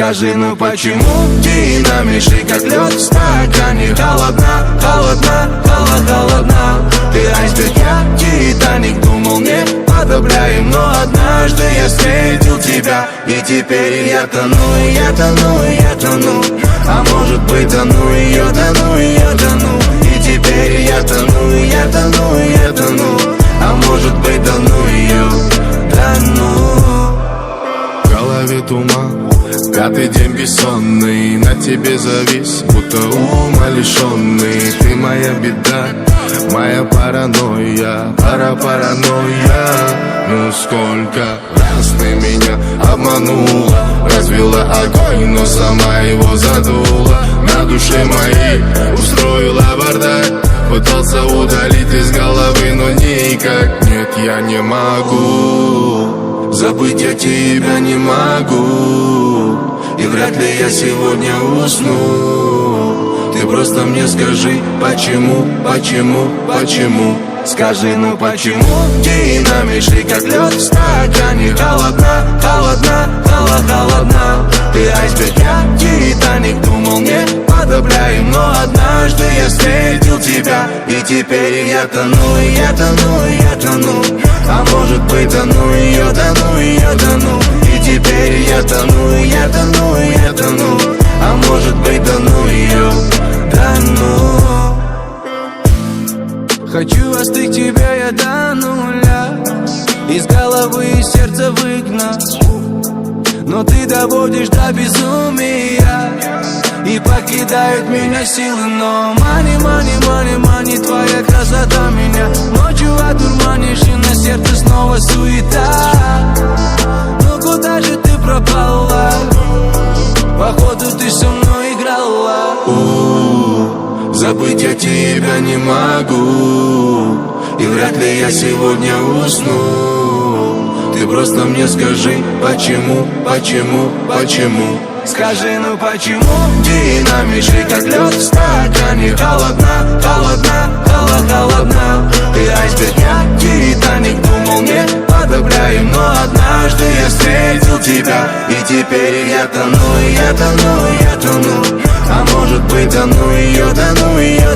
Скажи, ну почему динамишь, как лед в стакане? Холодна, холодна, холодна. Ты айсберг, я Титаник. Думал, не подобляем, но однажды я встретил тебя. И теперь я тону, и я тону, и я тону. А может быть, тону ее, тону ее, тону. И теперь я тону, и я тону, и я тону. А может быть, тону ее, тону. В голове туман, пятый день бессонный. На тебе завис, будто ума лишенный. Ты моя беда, моя паранойя, паранойя. Ну сколько раз ты меня обманула, развела огонь, но сама его задула. На душе моей устроила бардак, пытался удалить из головы, но никак. Нет, я не могу, забыть я тебя не могу. И вряд ли я сегодня усну. Ты просто мне скажи, почему, почему, почему? Скажи, ну почему динамишь, как лед в стакане? Холодна, холодна, холодна. Ты айсберг, я Титаник. Думал, не подобляем, но однажды я встретил тебя. И теперь я тону, и я тону, и я тону. А может быть, тону ее, тону ее, тону. И теперь я тону, и я тону, и я тону. А может быть, тону ее, тону. Хочу остыть тебе я до нуля, из головы и сердца выгнать. Но ты доводишь до безумия и покидают меня силы. Но money, money, money, money, твоя красота меня ночью одурманишь, и на сердце снова суета. Ну куда же ты пропала? Походу ты со мной играла. Забыть я тебя не могу, и вряд ли я сегодня усну. Ты просто мне скажи, почему, почему, почему? Скажи, ну почему динамишь, как лед в стакане? Холодна, холодна, холодна. Ты айсберг, я Титаник. Думал, не подобляем, но однажды я встретил тебя. И теперь я тону, и я тону, и я тону. А может быть, тону ее, тону ее,